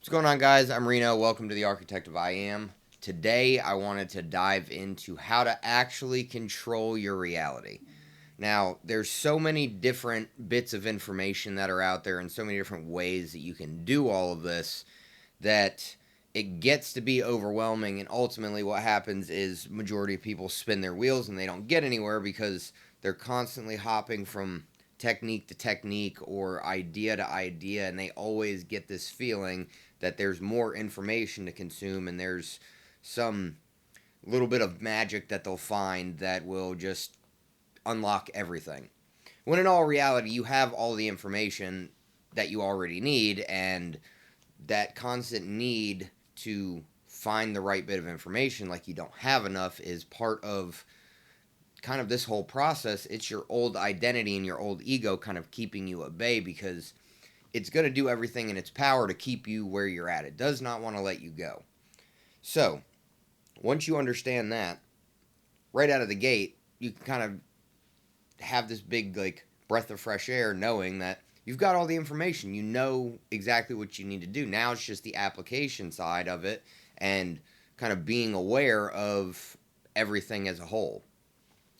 What's going on, guys? I'm Reno. Welcome to the Architect of I Am. Today, I wanted to dive into how to actually control your reality. Now, there's so many different bits of information that are out there and so many different ways that you can do all of this that it gets to be overwhelming, and ultimately what happens is majority of people spin their wheels and they don't get anywhere because they're constantly hopping from technique to technique or idea to idea, and they always get this feeling that there's more information to consume and there's some little bit of magic that they'll find that will just unlock everything. When in all reality, you have all the information that you already need, and that constant need to find the right bit of information, like you don't have enough, is part of kind of this whole process. It's your old identity and your old ego kind of keeping you at bay because it's going to do everything in its power to keep you where you're at. It does not want to let you go. So, once you understand that, right out of the gate, you can kind of have this big, like, breath of fresh air knowing that you've got all the information. You know exactly what you need to do. Now it's just the application side of it and kind of being aware of everything as a whole.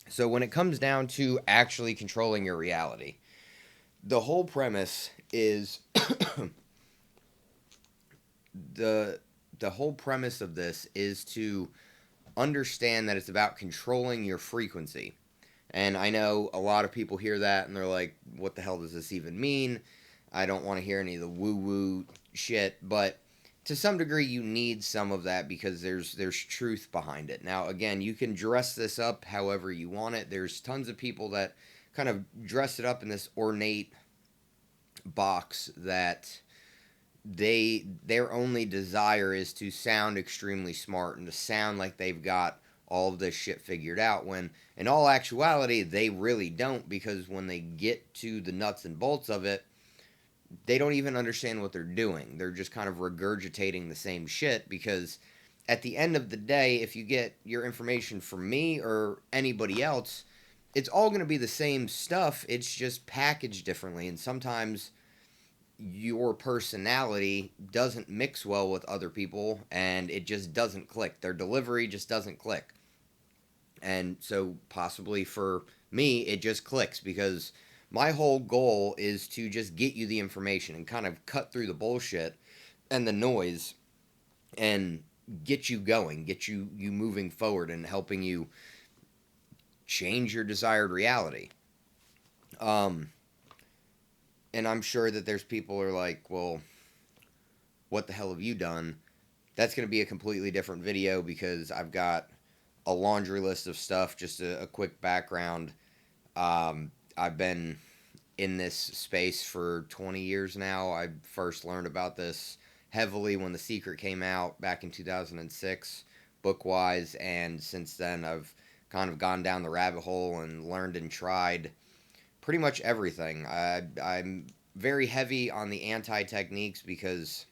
So, when it comes down to actually controlling your reality, the whole premise is the the whole premise of this is to understand that it's about controlling your frequency. And I know a lot of people hear that and they're like, what the hell does this even mean? I don't want to hear any of the woo woo shit, but to some degree you need some of that because there's truth behind it. Now again, you can dress this up however you want it. There's tons of people that kind of dress it up in this ornate box that their only desire is to sound extremely smart and to sound like they've got all of this shit figured out, when in all actuality they really don't, because when they get to the nuts and bolts of it, they don't even understand what they're doing. They're just kind of regurgitating the same shit because at the end of the day, if you get your information from me or anybody else, it's all going to be the same stuff. It's just packaged differently, and sometimes your personality doesn't mix well with other people and it just doesn't click. Their delivery just doesn't click. And so, possibly for me, it just clicks because my whole goal is to just get you the information and kind of cut through the bullshit and the noise and get you going, get you moving forward and helping you change your desired reality. Um, and I'm sure that there's people who are like, well, what the hell have you done? That's going to be a completely different video because I've got a laundry list of stuff. Just a quick background. I've been in this space for 20 years now. I first learned about this heavily when The Secret came out back in 2006, book wise, and since then I've kind of gone down the rabbit hole and learned and tried pretty much everything. I'm very heavy on the anti techniques because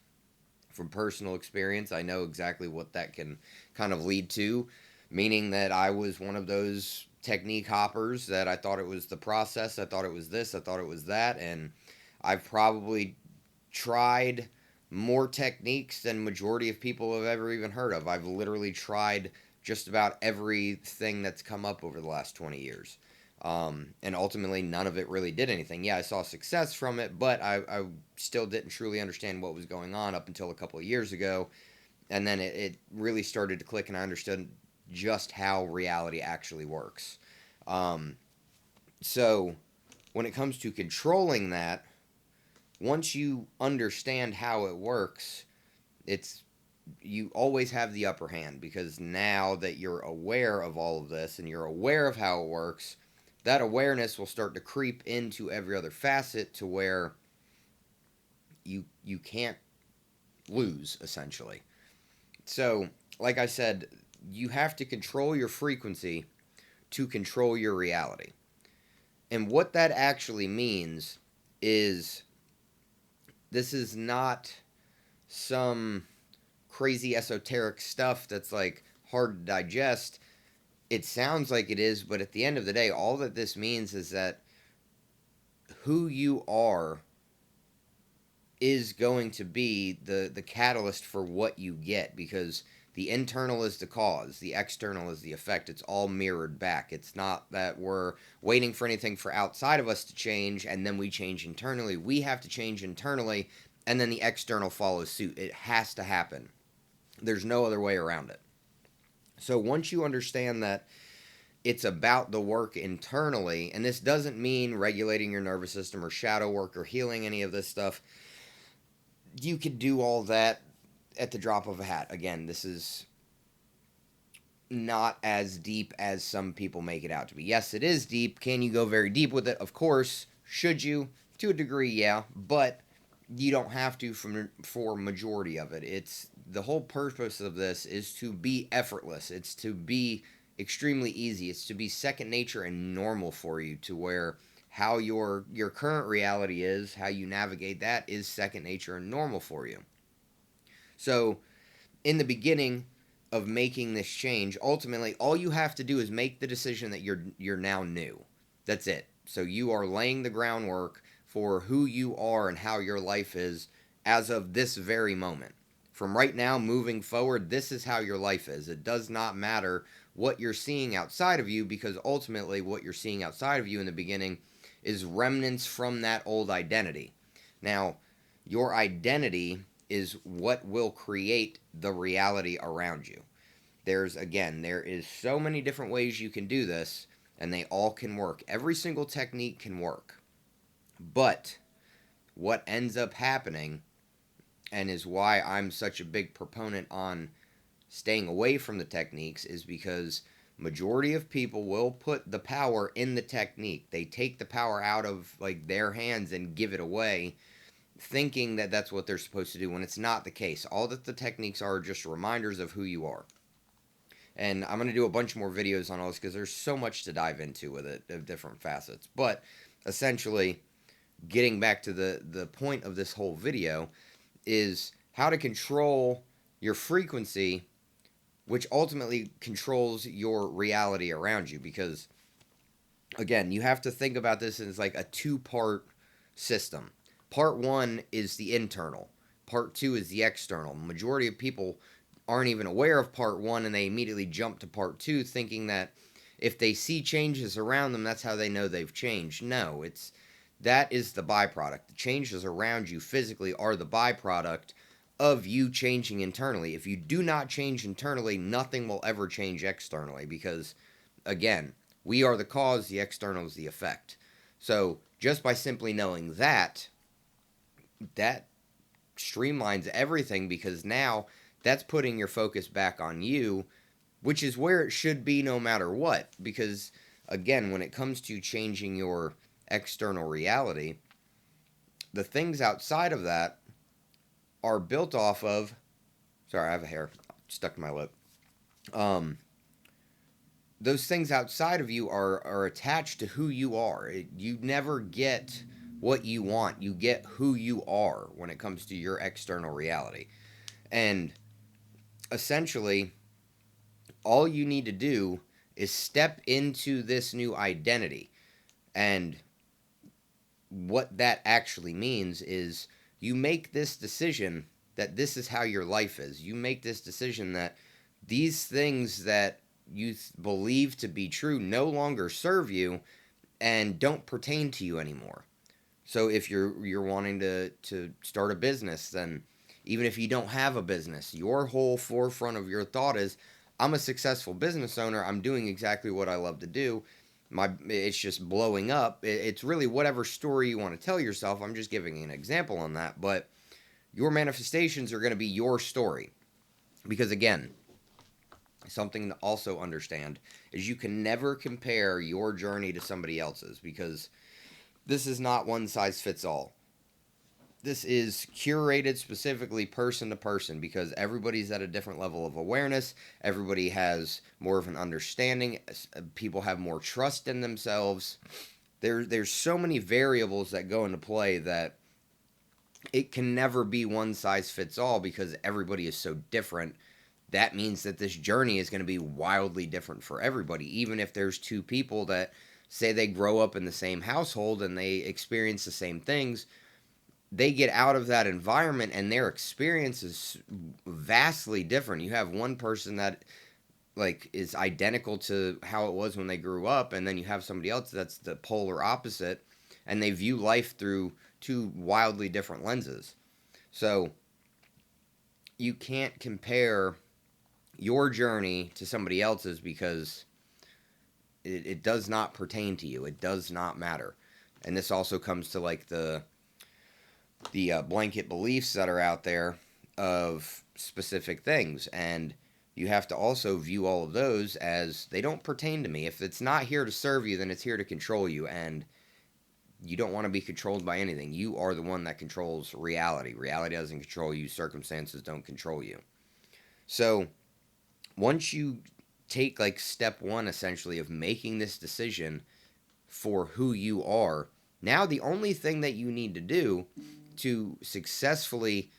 from personal experience, I know exactly what that can kind of lead to, meaning that I was one of those technique hoppers that I thought it was the process, I thought it was this, I thought it was that, and I've probably tried more techniques than majority of people have ever even heard of. I've literally tried just about everything that's come up over the last 20 years. And ultimately, none of it really did anything. Yeah, I saw success from it, but I still didn't truly understand what was going on up until a couple of years ago. And then it really started to click, and I understood just how reality actually works. Um, so, when it comes to controlling that, once you understand how it works, it's you always have the upper hand because now that you're aware of all of this and you're aware of how it works, that awareness will start to creep into every other facet to where you can't lose essentially. So, like I said, you have to control your frequency to control your reality. And what that actually means is this is not some crazy esoteric stuff that's like hard to digest. It sounds like it is, but at the end of the day, all that this means is that who you are is going to be the catalyst for what you get, because the internal is the cause, the external is the effect. It's all mirrored back. It's not that we're waiting for anything for outside of us to change and then we change internally. We have to change internally and then the external follows suit. It has to happen. There's no other way around it. So once you understand that it's about the work internally, and this doesn't mean regulating your nervous system or shadow work or healing any of this stuff. You could do all that at the drop of a hat. Again, this is not as deep as some people make it out to be. Yes, it is deep. Can you go very deep with it? Of course. Should you? To a degree, yeah. But you don't have to for majority of it. It's the whole purpose of this is to be effortless. It's to be extremely easy. It's to be second nature and normal for you, to where how your current reality is, how you navigate that is second nature and normal for you. So, in the beginning of making this change, ultimately all you have to do is make the decision that you're now new. That's it. So you are laying the groundwork for who you are and how your life is as of this very moment. From right now moving forward, this is how your life is. It does not matter what you're seeing outside of you, because ultimately what you're seeing outside of you in the beginning is remnants from that old identity. Now, your identity is what will create the reality around you. There is so many different ways you can do this, and they all can work. Every single technique can work. But what ends up happening, and is why I'm such a big proponent on staying away from the techniques, is because majority of people will put the power in the technique. They take the power out of like their hands and give it away, thinking that that's what they're supposed to do, when it's not the case. All that the techniques are just reminders of who you are. And I'm going to do a bunch more videos on all this because there's so much to dive into with it, of different facets. But essentially, getting back to the point of this whole video is how to control your frequency, which ultimately controls your reality around you. Because, again, you have to think about this as like a two-part system. Part one is the internal. Part two is the external. Majority of people aren't even aware of part one, and they immediately jump to part two, thinking that if they see changes around them, that's how they know they've changed. No, that is the byproduct. The changes around you physically are the byproduct of you changing internally. If you do not change internally, nothing will ever change externally, because, again, we are the cause, the external is the effect. So just by simply knowing that streamlines everything, because now that's putting your focus back on you, which is where it should be no matter what. Because, again, when it comes to changing your external reality, the things outside of that are built off of... Sorry, I have a hair stuck to my lip. Those things outside of you are attached to who you are. You never get what you want. You get who you are when it comes to your external reality. And essentially, all you need to do is step into this new identity. And what that actually means is you make this decision that this is how your life is. You make this decision that these things that you believe to be true no longer serve you and don't pertain to you anymore. So if you're wanting to start a business, then even if you don't have a business, your whole forefront of your thought is, I'm a successful business owner. I'm doing exactly what I love to do. It's just blowing up. It's really whatever story you want to tell yourself. I'm just giving an example on that. But your manifestations are going to be your story. Because, again, something to also understand is you can never compare your journey to somebody else's, because this is not one size fits all. This is curated specifically person to person, because everybody's at a different level of awareness. Everybody has more of an understanding. People have more trust in themselves. There's so many variables that go into play that it can never be one size fits all, because everybody is so different. That means that this journey is going to be wildly different for everybody. Even if there's two people that say they grow up in the same household and they experience the same things, they get out of that environment and their experience is vastly different. You have one person that like is identical to how it was when they grew up, and then you have somebody else that's the polar opposite, and they view life through two wildly different lenses. So you can't compare your journey to somebody else's because it does not pertain to you. It does not matter. And this also comes to like the blanket beliefs that are out there of specific things, and you have to also view all of those as they don't pertain to me. If it's not here to serve you, then it's here to control you, and you don't want to be controlled by anything. You are the one that controls reality. Reality doesn't control you. Circumstances don't control you. So once you take like step one essentially of making this decision for who you are, now the only thing that you need to do to successfully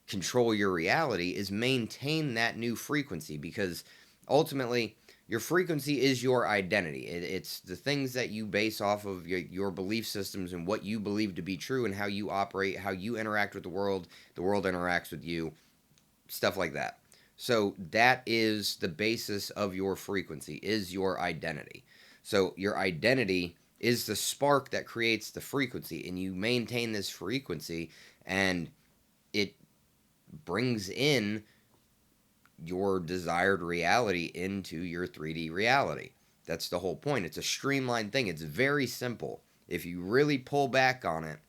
control your reality is maintain that new frequency, because ultimately your frequency is your identity. It's the things that you base off of your belief systems and what you believe to be true and how you operate, how you interact with the world interacts with you, stuff like that. So that is the basis of your frequency, is your identity. So your identity is the spark that creates the frequency, and you maintain this frequency, and it brings in your desired reality into your 3D reality. That's the whole point. It's a streamlined thing. It's very simple. If you really pull back on it,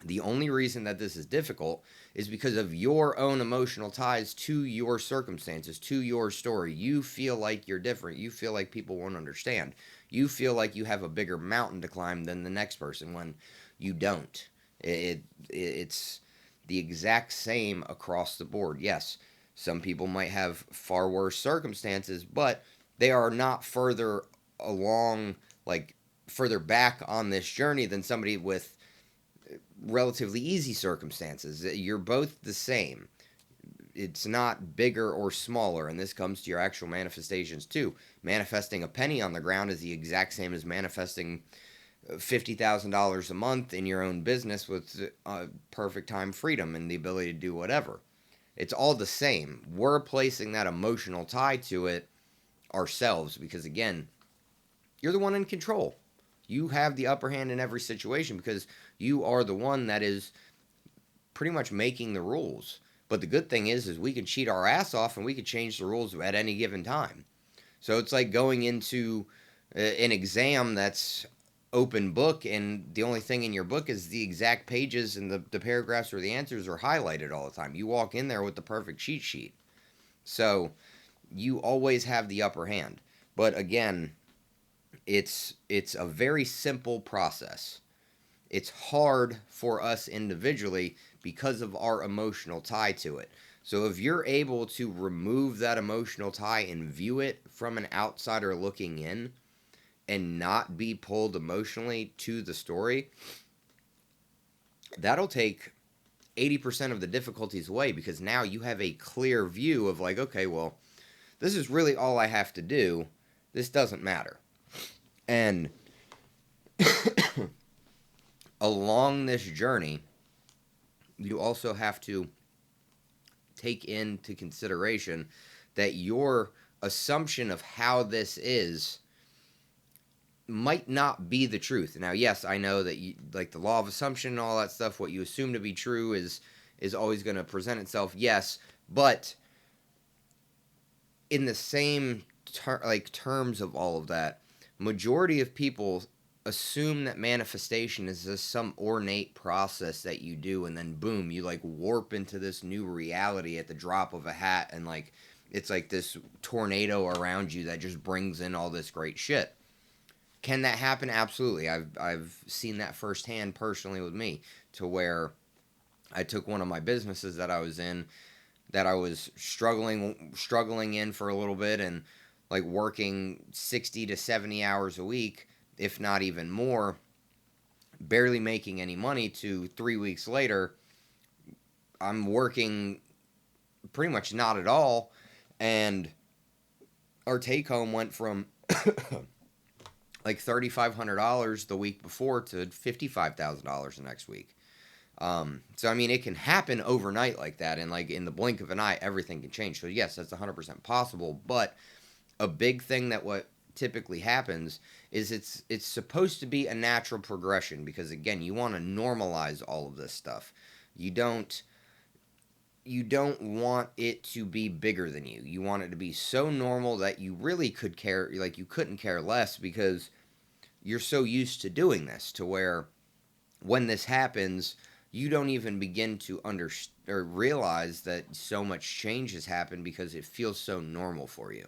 the only reason that this is difficult is because of your own emotional ties to your circumstances, to your story. You feel like you're different. You feel like people won't understand. You feel like you have a bigger mountain to climb than the next person when you don't. It's the exact same across the board. Yes, some people might have far worse circumstances, but they are not further along, like further back on this journey than somebody with relatively easy circumstances. You're both the same. It's not bigger or smaller, and this comes to your actual manifestations too. Manifesting a penny on the ground is the exact same as manifesting $50,000 a month in your own business with perfect time freedom and the ability to do whatever. It's all the same. We're placing that emotional tie to it ourselves because, again, you're the one in control. You have the upper hand in every situation because you are the one that is pretty much making the rules. But the good thing is we can cheat our ass off and we can change the rules at any given time. So it's like going into an exam that's open book, and the only thing in your book is the exact pages, and the paragraphs or the answers are highlighted all the time. You walk in there with the perfect cheat sheet. So you always have the upper hand. But again, it's a very simple process. It's hard for us individually because of our emotional tie to it. So if you're able to remove that emotional tie and view it from an outsider looking in and not be pulled emotionally to the story, that'll take 80% of the difficulties away, because now you have a clear view of like, okay, well, this is really all I have to do. This doesn't matter. And along this journey, you also have to take into consideration that your assumption of how this is might not be the truth. Now, yes, I know that you, like the law of assumption and all that stuff, what you assume to be true is always going to present itself. Yes, but in the same terms of all of that, majority of people assume that manifestation is just some ornate process that you do, and then boom, you like warp into this new reality at the drop of a hat, and like it's like this tornado around you that just brings in all this great shit. Can that happen? Absolutely. I've seen that firsthand personally with me, to where I took one of my businesses that I was in, that I was struggling in for a little bit, and like working 60 to 70 hours a week, if not even more, barely making any money, to 3 weeks later, I'm working pretty much not at all, and our take home went from like $3,500 the week before to $55,000 the next week. So I mean, it can happen overnight like that, and like in the blink of an eye, everything can change. So yes, that's 100% possible. But a big thing that what typically happens is it's supposed to be a natural progression, because again, you want to normalize all of this stuff. You don't you don't want it to be bigger than you. You want it to be so normal that you really could care, like you couldn't care less, because you're so used to doing this, to where when this happens, you don't even begin to understand or realize that so much change has happened, because it feels so normal for you.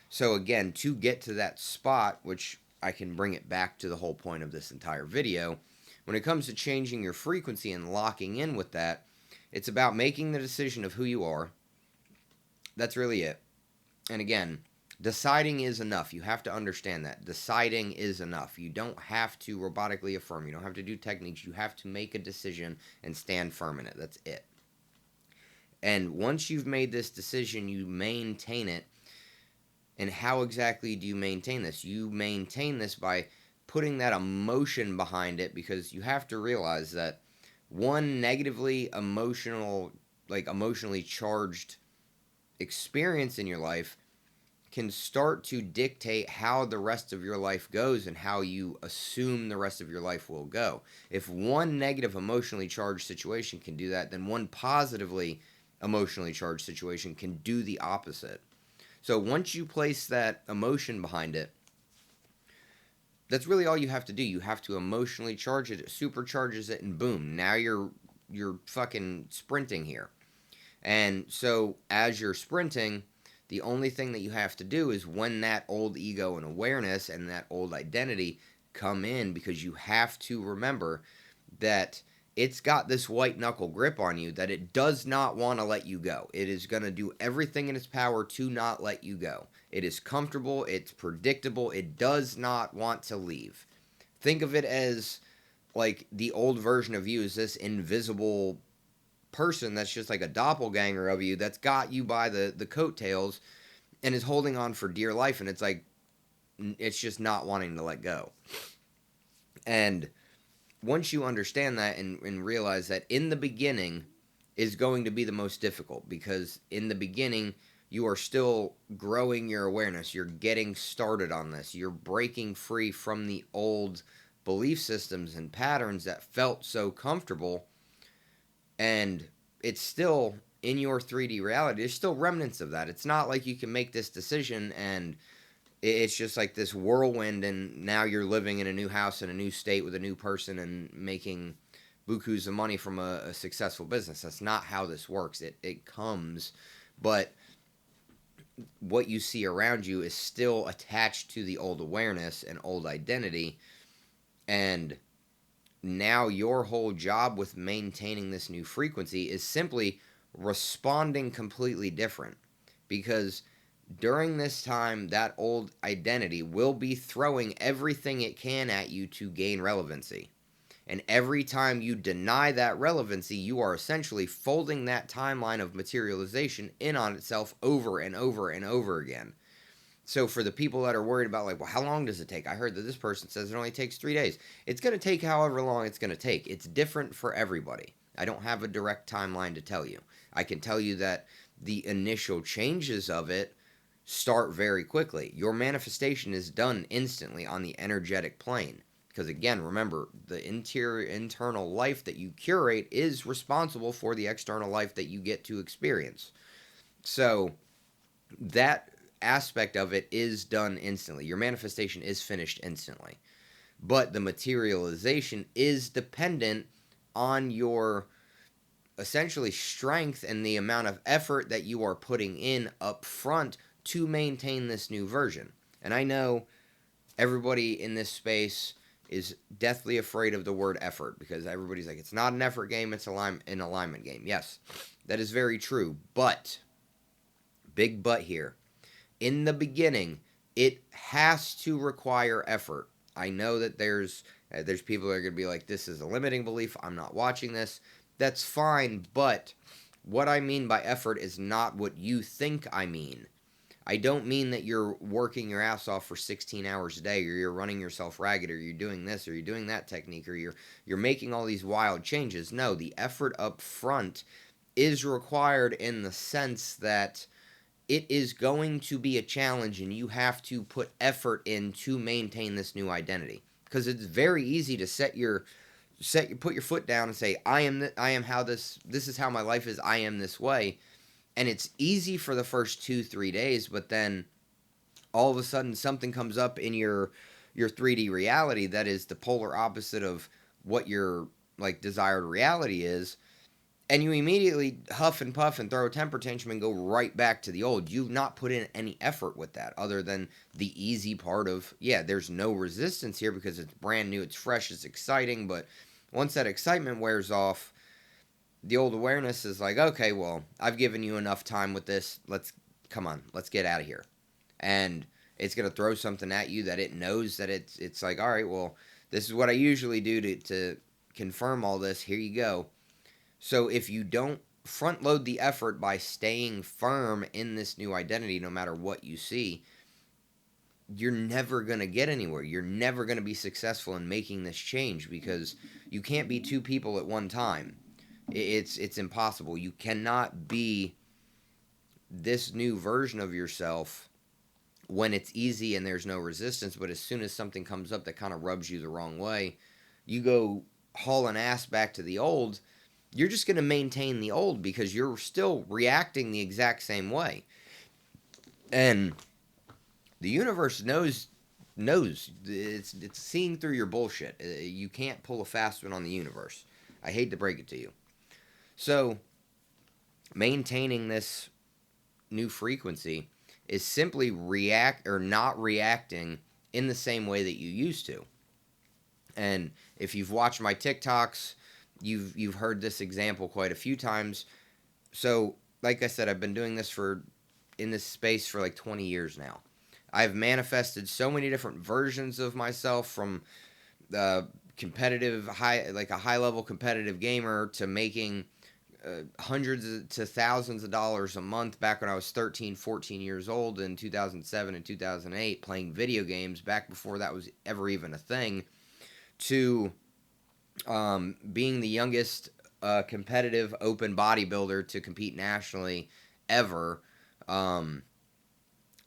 So again, to get to that spot, which I can bring it back to the whole point of this entire video, when it comes to changing your frequency and locking in with that, it's about making the decision of who you are. That's really it. And again, deciding is enough. You have to understand that. Deciding is enough. You don't have to robotically affirm. You don't have to do techniques. You have to make a decision and stand firm in it. That's it. And once you've made this decision, you maintain it. And how exactly do you maintain this? You maintain this by putting that emotion behind it, because you have to realize that one negatively emotionally charged experience in your life can start to dictate how the rest of your life goes and how you assume the rest of your life will go. If one negative emotionally charged situation can do that, then one positively emotionally charged situation can do the opposite. So once you place that emotion behind it, that's really all you have to do. You have to emotionally charge it, it supercharges it, and boom, now you're fucking sprinting here. And so as you're sprinting, the only thing that you have to do is, when that old ego and awareness and that old identity come in, because you have to remember that it's got this white knuckle grip on you, that it does not want to let you go. It is going to do everything in its power to not let you go. It is comfortable, it's predictable, it does not want to leave. Think of it as like the old version of you is this invisible person that's just like a doppelganger of you, that's got you by the coattails and is holding on for dear life, and it's like it's just not wanting to let go. And once you understand that and realize that in the beginning is going to be the most difficult, because in the beginning you are still growing your awareness, you're getting started on this, you're breaking free from the old belief systems and patterns that felt so comfortable, and it's still in your 3D reality. There's still remnants of that. It's not like you can make this decision and it's just like this whirlwind, and now you're living in a new house in a new state with a new person and making bukus of money from a successful business. That's not how this works. It comes, but what you see around you is still attached to the old awareness and old identity, and now your whole job with maintaining this new frequency is simply responding completely different, because during this time that old identity will be throwing everything it can at you to gain relevancy, and every time you deny that relevancy, you are essentially folding that timeline of materialization in on itself over and over and over again. So for the people that are worried about, like, well, how long does it take? I heard that this person says it only takes 3 days. It's going to take however long it's going to take. It's different for everybody. I don't have a direct timeline to tell you. I can tell you that the initial changes of it start very quickly. Your manifestation is done instantly on the energetic plane. Because again, remember, the internal life that you curate is responsible for the external life that you get to experience. So that aspect of it is done instantly. Your manifestation is finished instantly. But the materialization is dependent on your essentially strength and the amount of effort that you are putting in up front to maintain this new version. And I know everybody in this space is deathly afraid of the word effort, because everybody's like, it's not an effort game, it's an alignment game. Yes, that is very true. But, big but here, in the beginning, it has to require effort. I know that there's people that are going to be like, this is a limiting belief, I'm not watching this. That's fine, but what I mean by effort is not what you think I mean. I don't mean that you're working your ass off for 16 hours a day, or you're running yourself ragged, or you're doing this, or you're doing that technique, or you're making all these wild changes. No, the effort up front is required in the sense that it is going to be a challenge, and you have to put effort in to maintain this new identity. Because it's very easy to put your foot down and say, I am how this is how my life is. I am this way, and it's easy for the first 2-3 days, but then all of a sudden something comes up in your 3D reality that is the polar opposite of what your like desired reality is, and you immediately huff and puff and throw a temper tantrum and go right back to the old. You've not put in any effort with that other than the easy part of, yeah, there's no resistance here because it's brand new, it's fresh, it's exciting, but once that excitement wears off, the old awareness is like, okay, well, I've given you enough time with this. Come on, let's get out of here. And it's going to throw something at you that it knows that it's like, all right, well, this is what I usually do to confirm all this. Here you go. So if you don't front load the effort by staying firm in this new identity, no matter what you see, you're never going to get anywhere. You're never going to be successful in making this change because you can't be two people at one time. It's impossible. You cannot be this new version of yourself when it's easy and there's no resistance, but as soon as something comes up that kind of rubs you the wrong way, you go hauling ass back to the old. You're just going to maintain the old because you're still reacting the exact same way. And the universe knows it's seeing through your bullshit. You can't pull a fast one on the universe. I hate to break it to you. So maintaining this new frequency is simply not reacting in the same way that you used to. And if you've watched my TikToks, you've heard this example quite a few times. So, like I said, I've been doing this in this space for like 20 years now. I've manifested so many different versions of myself, from the competitive like a high level competitive gamer, to making hundreds to thousands of dollars a month back when I was 13, 14 years old in 2007 and 2008, playing video games back before that was ever even a thing, to being the youngest competitive open bodybuilder to compete nationally ever,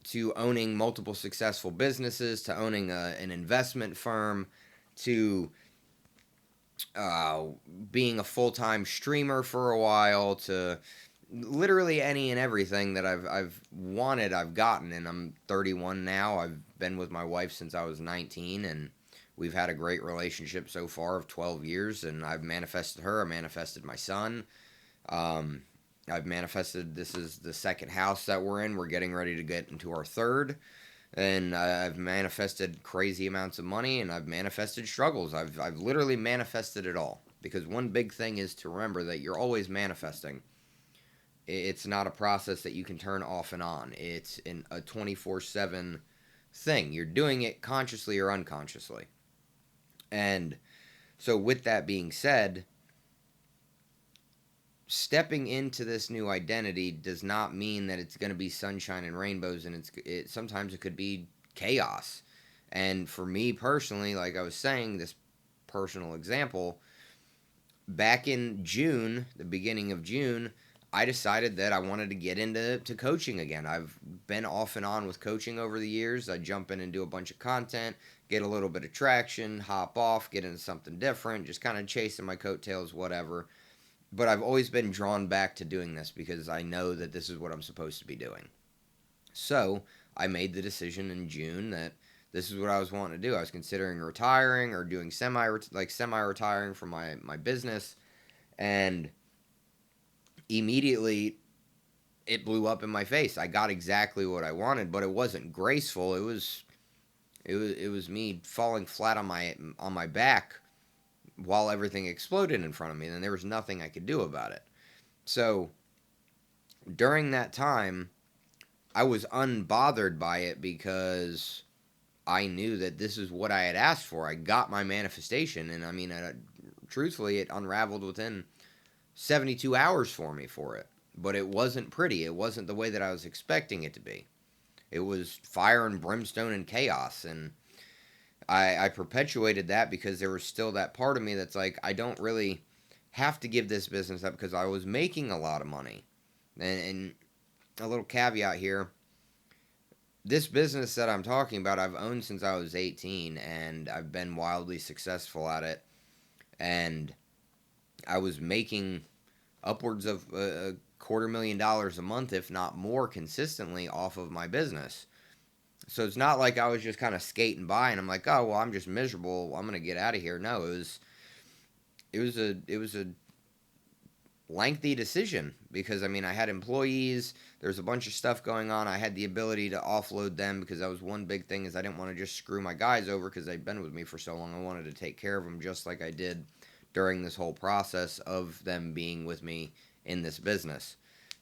to owning multiple successful businesses, to owning an investment firm, to being a full-time streamer for a while, to literally any and everything that I've wanted, I've gotten. And I'm 31 now. I've been with my wife since I was 19, and we've had a great relationship so far of 12 years, and I've manifested her. I manifested my son. I've manifested, this is the second house that we're in. We're getting ready to get into our third. And I've manifested crazy amounts of money, and I've manifested struggles. I've literally manifested it all. Because one big thing is to remember that you're always manifesting. It's not a process that you can turn off and on. It's a 24/7 thing. You're doing it consciously or unconsciously. And so with that being said, stepping into this new identity does not mean that it's going to be sunshine and rainbows, and sometimes it could be chaos. And for me personally, like I was saying, this personal example, back in June, the beginning of June, I decided that I wanted to get into coaching again. I've been off and on with coaching over the years. I jump in and do a bunch of content, get a little bit of traction, hop off, get into something different, just kind of chasing my coattails, whatever. But I've always been drawn back to doing this because I know that this is what I'm supposed to be doing. So I made the decision in June that this is what I was wanting to do. I was considering retiring or doing semi-retiring from my business, and immediately it blew up in my face. I got exactly what I wanted, but it wasn't graceful. It was me falling flat on my back while everything exploded in front of me, and there was nothing I could do about it. So during that time, I was unbothered by it because I knew that this is what I had asked for. I got my manifestation, and I mean, truthfully, it unraveled within 72 hours for me for it. But it wasn't pretty. It wasn't the way that I was expecting it to be. It was fire and brimstone and chaos. And I perpetuated that because there was still that part of me that's like, I don't really have to give this business up because I was making a lot of money. And a little caveat here, this business that I'm talking about, I've owned since I was 18, and I've been wildly successful at it. And I was making upwards of $250,000 a month, if not more, consistently off of my business. So it's not like I was just kind of skating by and I'm like, oh well, I'm just miserable. I'm gonna get out of here. No, it was a lengthy decision because I mean I had employees. There's a bunch of stuff going on. I had the ability to offload them because that was one big thing is I didn't want to just screw my guys over because they'd been with me for so long. I wanted to take care of them just like I did during this whole process of them being with me in this business.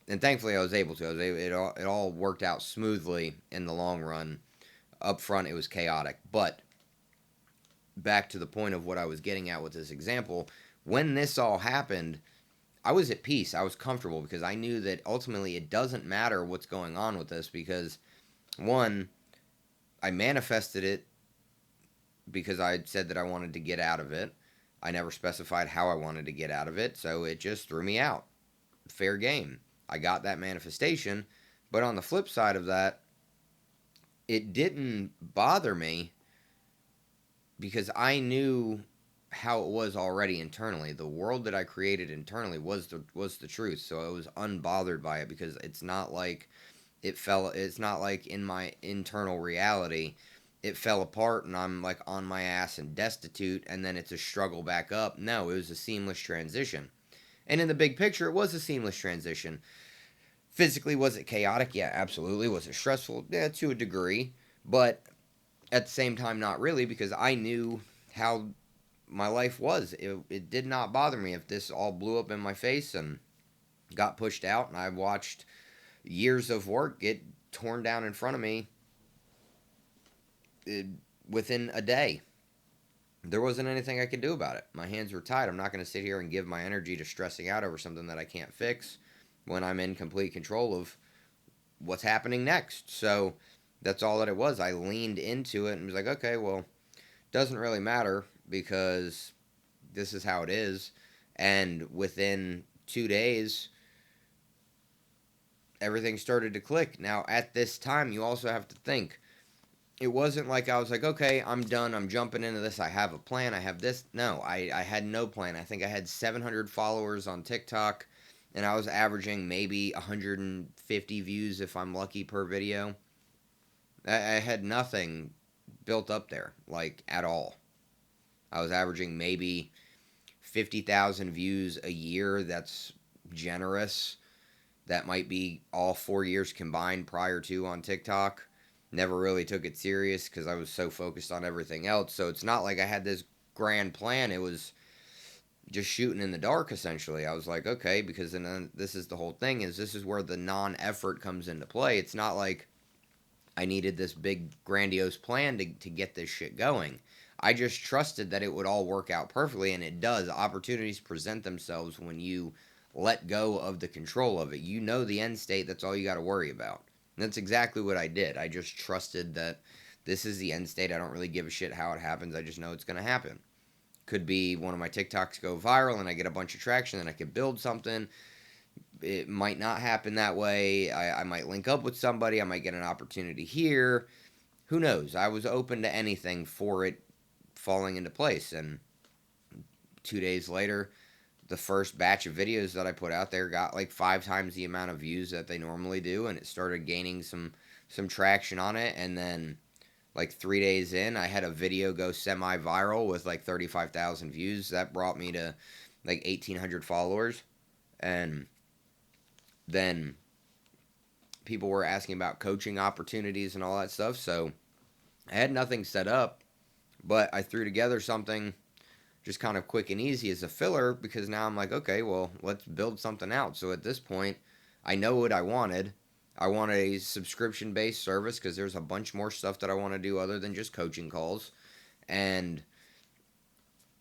And thankfully, I was able to. It all worked out smoothly in the long run. Up front, it was chaotic. But back to the point of what I was getting at with this example, when this all happened, I was at peace. I was comfortable because I knew that ultimately it doesn't matter what's going on with this because, one, I manifested it because I had said that I wanted to get out of it. I never specified how I wanted to get out of it, so it just threw me out. Fair game. I got that manifestation, but on the flip side of that, it didn't bother me because I knew how it was already internally. The world that I created internally was the truth, so I was unbothered by it because it's not like it's not like in my internal reality it fell apart and I'm like on my ass and destitute and then it's a struggle back up. No, it was a seamless transition. And in the big picture, it was a seamless transition. Physically, was it chaotic? Yeah, absolutely. Was it stressful? Yeah, to a degree. But at the same time, not really, because I knew how my life was. It did not bother me if this all blew up in my face and got pushed out, and I watched years of work get torn down in front of me eh, within a day. There wasn't anything I could do about it. My hands were tied. I'm not going to sit here and give my energy to stressing out over something that I can't fix when I'm in complete control of what's happening next. So that's all that it was. I leaned into it and was like, okay, well, doesn't really matter because this is how it is. And within 2 days, everything started to click. Now, at this time, you also have to think it wasn't like I was like, okay, I'm done. I'm jumping into this. I have a plan. I have this. No, I had no plan. I think I had 700 followers on TikTok, and I was averaging maybe 150 views if I'm lucky per video. I had nothing built up there, like at all. I was averaging maybe 50,000 views a year. That's generous. That might be all 4 years combined prior to on TikTok. Never really took it serious because I was so focused on everything else. So it's not like I had this grand plan. It was just shooting in the dark essentially. I was like, okay, because then this is the whole thing is this is where the non-effort comes into play. It's not like I needed this big grandiose plan to get this shit going. I just trusted that it would all work out perfectly, and it does. Opportunities present themselves when you let go of the control of it. You know the end state, that's all you got to worry about. And that's exactly what I did. I just trusted that this is the end state. I don't really give a shit how it happens. I just know it's going to happen. Could be one of my TikToks go viral and I get a bunch of traction and I could build something. It might not happen that way. I might link up with somebody. I might get an opportunity here. Who knows? I was open to anything for it falling into place. And 2 days later, the first batch of videos that I put out there got like 5 times the amount of views that they normally do, and it started gaining some traction on it. And then like 3 days in, I had a video go semi-viral with like 35,000 views. That brought me to like 1,800 followers, and then people were asking about coaching opportunities and all that stuff. So I had nothing set up, but I threw together something just kind of quick and easy as a filler because now I'm like, okay, well, let's build something out. So at this point, I know what I wanted. I want a subscription-based service because there's a bunch more stuff that I want to do other than just coaching calls. And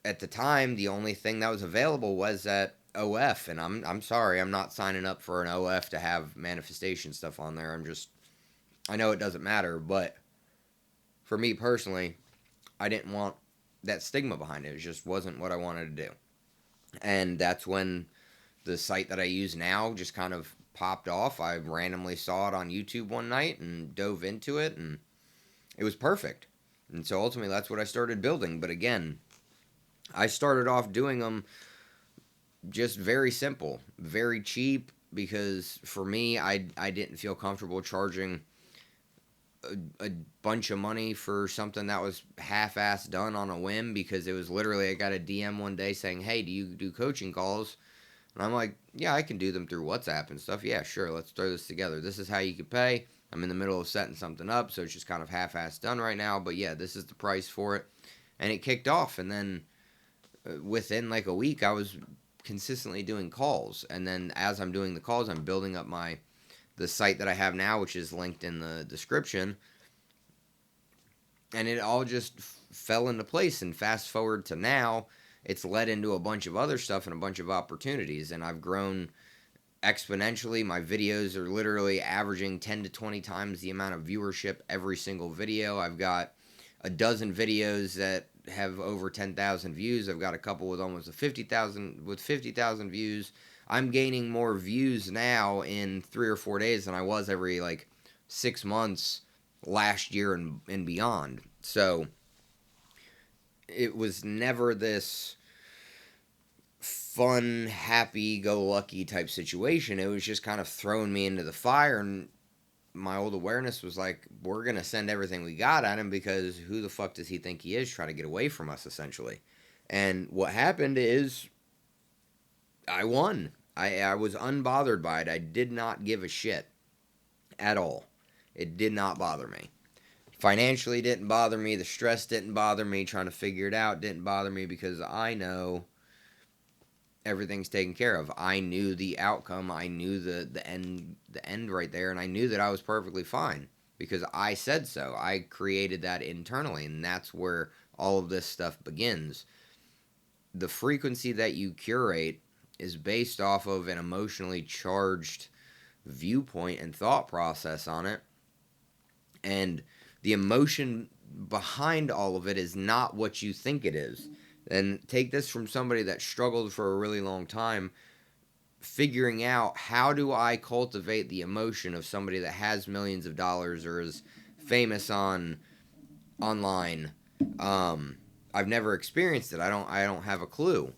at the time, the only thing that was available was that OF, and I'm sorry, I'm not signing up for an OF to have manifestation stuff on there. I know it doesn't matter, but for me personally, I didn't want that stigma behind it. It just wasn't what I wanted to do. And that's when the site that I use now just kind of popped off. I randomly saw it on YouTube one night and dove into it, and it was perfect. And so ultimately, that's what I started building. But again, I started off doing them just very simple, very cheap, because for me, I didn't feel comfortable charging a bunch of money for something that was half-assed done on a whim, because it was literally, I got a DM one day saying, hey, do you do coaching calls? And I'm like, yeah, I can do them through WhatsApp and stuff. Yeah, sure, let's throw this together. This is how you could pay. I'm in the middle of setting something up, so it's just kind of half-assed done right now. But yeah, this is the price for it. And it kicked off. And then within like a week, I was consistently doing calls. And then as I'm doing the calls, I'm building up the site that I have now, which is linked in the description. And it all just fell into place. And fast forward to now, it's led into a bunch of other stuff and a bunch of opportunities. And I've grown exponentially. My videos are literally averaging 10 to 20 times the amount of viewership every single video. I've got a dozen videos that have over 10,000 views. I've got a couple with almost 50,000 views. I'm gaining more views now in 3 or 4 days than I was every like 6 months last year and beyond. So it was never this fun, happy-go-lucky type situation. It was just kind of throwing me into the fire, and my old awareness was like, we're going to send everything we got at him, because who the fuck does he think he is, trying to get away from us, essentially. And what happened is I won. I was unbothered by it. I did not give a shit at all. It did not bother me. Financially didn't bother me. The stress didn't bother me. Trying to figure it out didn't bother me, because I know everything's taken care of. I knew the outcome. I knew the end right there, and I knew that I was perfectly fine because I said so. I created that internally, and that's where all of this stuff begins. The frequency that you curate is based off of an emotionally charged viewpoint and thought process on it, and the emotion behind all of it is not what you think it is. And take this from somebody that struggled for a really long time, figuring out, how do I cultivate the emotion of somebody that has millions of dollars or is famous online. I've never experienced it. I don't have a clue.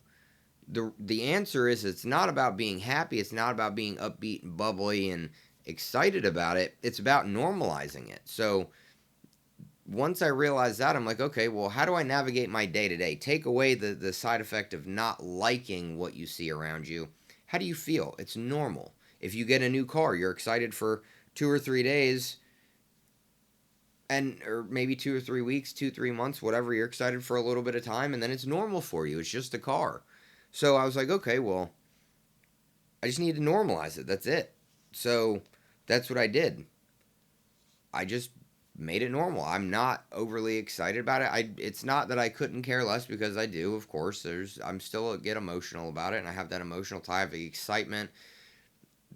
The answer is, it's not about being happy. It's not about being upbeat and bubbly and excited about it. It's about normalizing it. So once I realized that, I'm like, okay, well, how do I navigate my day-to-day? Take away the side effect of not liking what you see around you. How do you feel? It's normal. If you get a new car, you're excited for 2 or 3 days, or maybe 2 or 3 weeks, 2-3 months, whatever. You're excited for a little bit of time, and then it's normal for you. It's just a car. So I was like, okay, well, I just need to normalize it. That's it. So that's what I did. I just made it normal. I'm not overly excited about it. It's not that I couldn't care less, because I do, of course. I'm still get emotional about it, and I have that emotional tie of the excitement,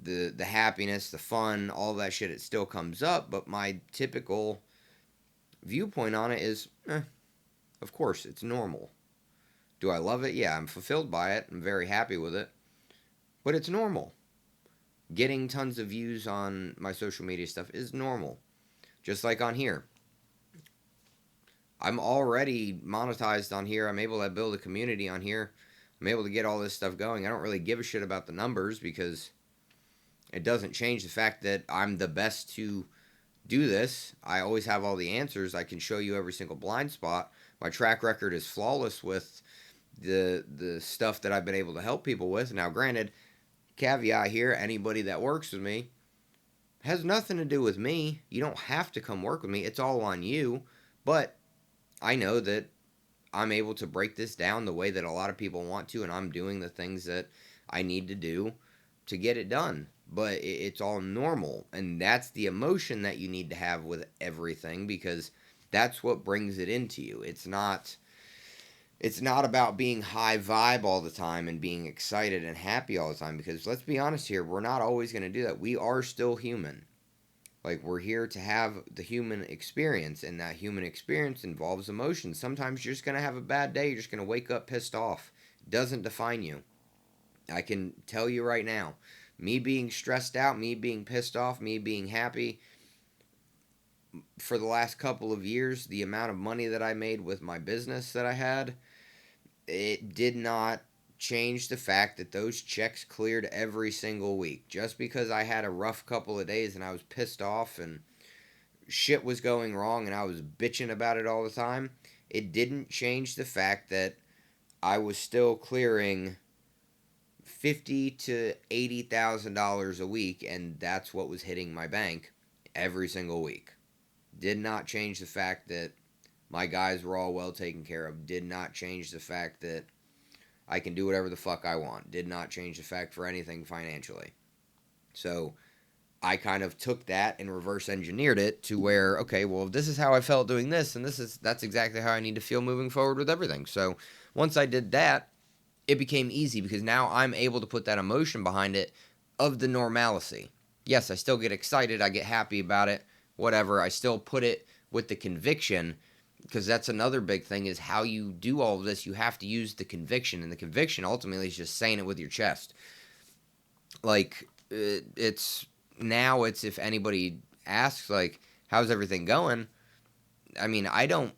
the happiness, the fun, all that shit. It still comes up, but my typical viewpoint on it is, of course, it's normal. Do I love it? Yeah, I'm fulfilled by it. I'm very happy with it, but it's normal. Getting tons of views on my social media stuff is normal. Just like on here. I'm already monetized on here. I'm able to build a community on here. I'm able to get all this stuff going. I don't really give a shit about the numbers, because it doesn't change the fact that I'm the best to do this. I always have all the answers. I can show you every single blind spot. My track record is flawless with the stuff that I've been able to help people with. Now, granted, caveat here, anybody that works with me has nothing to do with me. You don't have to come work with me. It's all on you. But I know that I'm able to break this down the way that a lot of people want to, and I'm doing the things that I need to do to get it done. But it's all normal, and that's the emotion that you need to have with everything, because that's what brings it into you. It's not about being high vibe all the time and being excited and happy all the time, because let's be honest here, we're not always going to do that. We are still human. Like, we're here to have the human experience, and that human experience involves emotions. Sometimes you're just going to have a bad day. You're just going to wake up pissed off. It doesn't define you. I can tell you right now, me being stressed out, me being pissed off, me being happy, for the last couple of years, the amount of money that I made with my business that I had, it did not change the fact that those checks cleared every single week. Just because I had a rough couple of days and I was pissed off and shit was going wrong and I was bitching about it all the time, it didn't change the fact that I was still clearing $50,000 to $80,000 a week, and that's what was hitting my bank every single week. Did not change the fact that my guys were all well taken care of. Did not change the fact that I can do whatever the fuck I want. Did not change the fact for anything financially. So I kind of took that and reverse engineered it to where, okay, well, if this is how I felt doing this, and that's exactly how I need to feel moving forward with everything. So once I did that, it became easy because now I'm able to put that emotion behind it of the normalcy. Yes, I still get excited. I get happy about it. Whatever. I still put it with the conviction, because that's another big thing is how you do all of this. You have to use the conviction, and the conviction ultimately is just saying it with your chest. Like, it's if anybody asks, like, how's everything going? I mean, I don't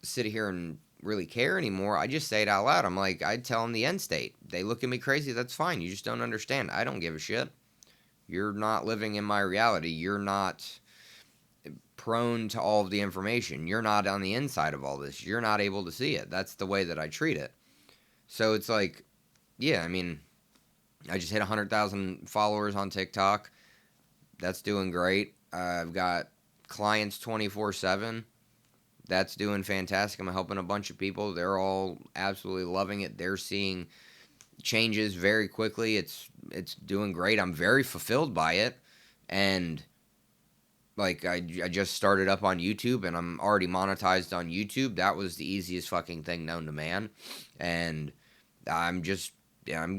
sit here and really care anymore. I just say it out loud. I'm like, I tell them the end state. They look at me crazy. That's fine. You just don't understand. I don't give a shit. You're not living in my reality. You're not prone to all of the information. You're not on the inside of all this. You're not able to see it. That's the way that I treat it. So it's like, yeah, I mean, I just hit 100,000 followers on TikTok. That's doing great. I've got clients 24/7. That's doing fantastic. I'm helping a bunch of people. They're all absolutely loving it. They're seeing changes very quickly. It's doing great. I'm very fulfilled by it. And like, I just started up on YouTube, and I'm already monetized on YouTube. That was the easiest fucking thing known to man. And I'm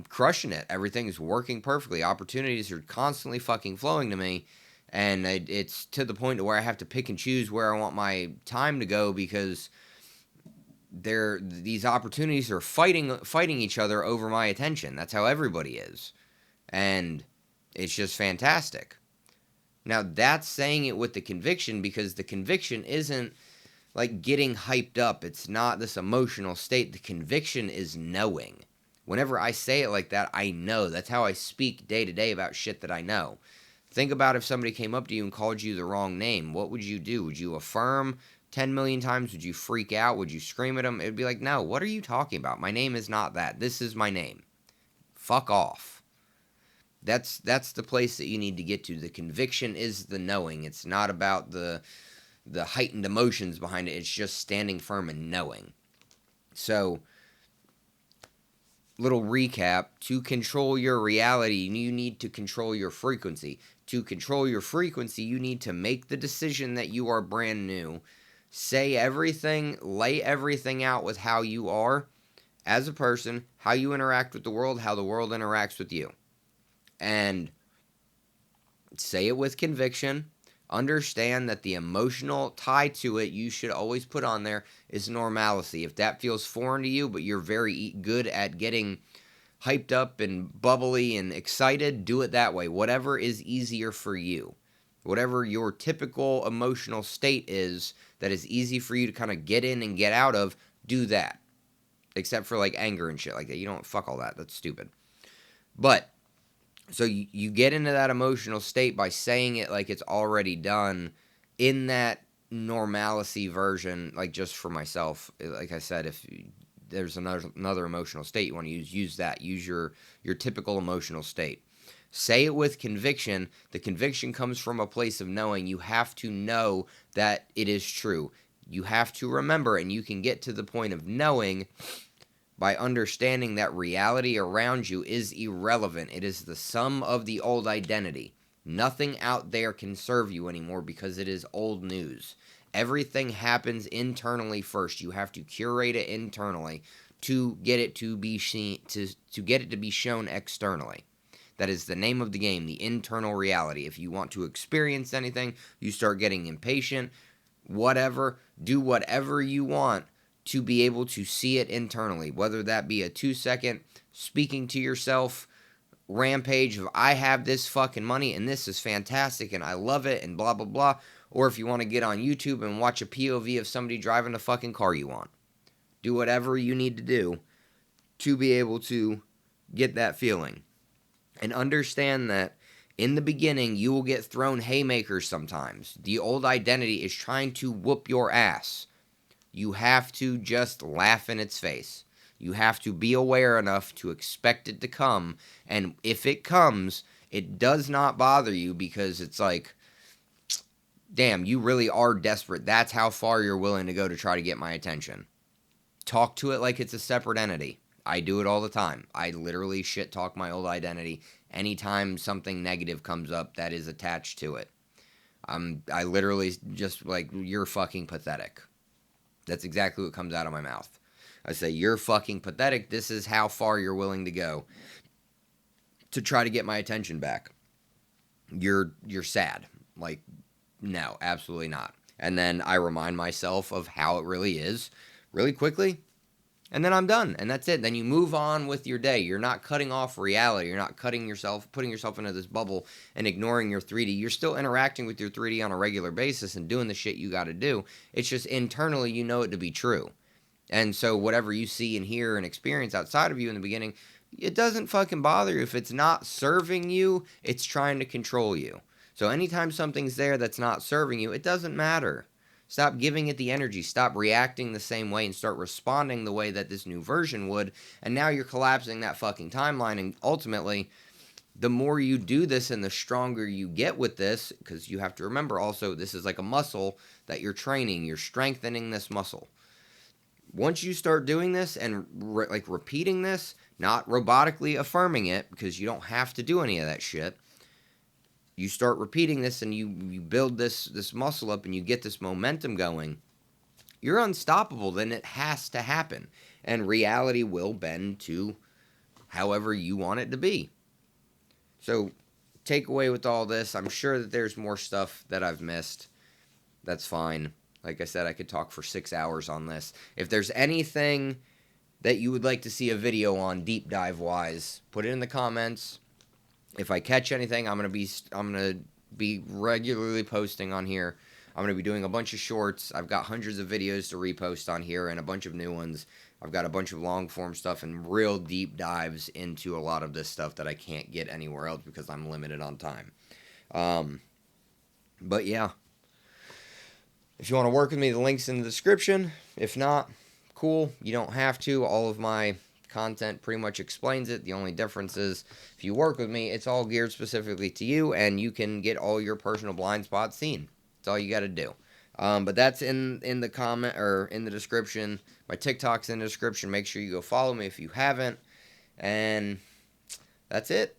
crushing it. Everything's working perfectly. Opportunities are constantly fucking flowing to me. And it's to the point where I have to pick and choose where I want my time to go, because these opportunities are fighting each other over my attention. That's how everybody is. And it's just fantastic. Now, that's saying it with the conviction, because the conviction isn't like getting hyped up. It's not this emotional state. The conviction is knowing. Whenever I say it like that, I know. That's how I speak day to day about shit that I know. Think about if somebody came up to you and called you the wrong name. What would you do? Would you affirm 10 million times? Would you freak out? Would you scream at them? It would be like, no, what are you talking about? My name is not that. This is my name. Fuck off. That's the place that you need to get to. The conviction is the knowing. It's not about the heightened emotions behind it. It's just standing firm and knowing. So, little recap. To control your reality, you need to control your frequency. To control your frequency, you need to make the decision that you are brand new. Say everything, lay everything out with how you are as a person, how you interact with the world, how the world interacts with you. And say it with conviction. Understand that the emotional tie to it you should always put on there is normalcy. If that feels foreign to you, but you're very good at getting hyped up and bubbly and excited, do it that way. Whatever is easier for you. Whatever your typical emotional state is that is easy for you to kind of get in and get out of, do that. Except for like anger and shit like that. You don't fuck all that. That's stupid. But so you get into that emotional state by saying it like it's already done in that normalcy version. Like, just for myself, like I said, if there's another emotional state you want to use that. Use your typical emotional state. Say it with conviction. The conviction comes from a place of knowing. You have to know that it is true. You have to remember, and you can get to the point of knowing by understanding that reality around you is irrelevant. It is the sum of the old identity. Nothing out there can serve you anymore because it is old news. Everything happens internally first. You have to curate it internally to get it to be seen, to get it to be shown externally. That is the name of the game, the internal reality. If you want to experience anything, you start getting impatient, whatever, do whatever you want to be able to see it internally, whether that be a 2-second speaking to yourself rampage of I have this fucking money and this is fantastic and I love it and blah blah blah, or if you want to get on YouTube and watch a POV of somebody driving the fucking car you want. Do whatever you need to do to be able to get that feeling. And understand that in the beginning you will get thrown haymakers sometimes. The old identity is trying to whoop your ass. You have to just laugh in its face. You have to be aware enough to expect it to come. And if it comes, it does not bother you because it's like, damn, you really are desperate. That's how far you're willing to go to try to get my attention. Talk to it like it's a separate entity. I do it all the time. I literally shit talk my old identity anytime something negative comes up that is attached to it. I literally just like, you're fucking pathetic. That's exactly what comes out of my mouth. I say, you're fucking pathetic. This is how far you're willing to go to try to get my attention back. You're sad. Like, no, absolutely not. And then I remind myself of how it really is really quickly. And then I'm done. And that's it. Then you move on with your day. You're not cutting off reality. You're not putting yourself into this bubble and ignoring your 3D. You're still interacting with your 3D on a regular basis and doing the shit you got to do. It's just internally you know it to be true. And so whatever you see and hear and experience outside of you in the beginning, it doesn't fucking bother you. If it's not serving you, it's trying to control you. So anytime something's there that's not serving you, it doesn't matter. Stop giving it the energy. Stop reacting the same way and start responding the way that this new version would. And now you're collapsing that fucking timeline. And ultimately, the more you do this and the stronger you get with this, because you have to remember also, this is like a muscle that you're training. You're strengthening this muscle. Once you start doing this and repeating this, not robotically affirming it, because you don't have to do any of that shit. You start repeating this and you build this muscle up and you get this momentum going. You're unstoppable. Then it has to happen. And reality will bend to however you want it to be. So take away with all this. I'm sure that there's more stuff that I've missed. That's fine. Like I said, I could talk for 6 hours on this. If there's anything that you would like to see a video on deep dive wise, put it in the comments. If I catch anything, I'm gonna be regularly posting on here. I'm gonna be doing a bunch of shorts. I've got hundreds of videos to repost on here and a bunch of new ones. I've got a bunch of long form stuff and real deep dives into a lot of this stuff that I can't get anywhere else because I'm limited on time. But yeah, if you want to work with me, the link's in the description. If not, cool. You don't have to. All of my content pretty much explains it. The only difference is if you work with me, it's all geared specifically to you and you can get all your personal blind spots seen. That's all you got to do. But that's in the comment or in the description. My TikTok's in the description. Make sure you go follow me if you haven't. And that's it.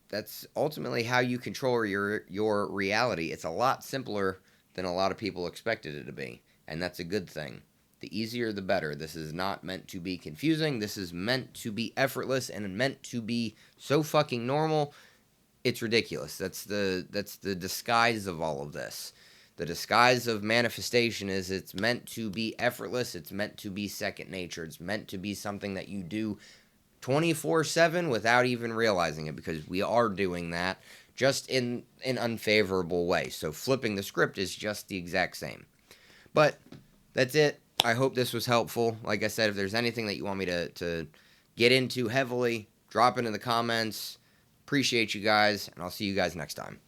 That's ultimately how you control your reality. It's a lot simpler than a lot of people expected it to be. And that's a good thing. The easier, the better. This is not meant to be confusing. This is meant to be effortless and meant to be so fucking normal. It's ridiculous. That's the disguise of all of this. The disguise of manifestation is it's meant to be effortless. It's meant to be second nature. It's meant to be something that you do 24/7 without even realizing it, because we are doing that just in an unfavorable way. So flipping the script is just the exact same. But that's it. I hope this was helpful. Like I said, if there's anything that you want me to get into heavily, drop it in the comments. Appreciate you guys, and I'll see you guys next time.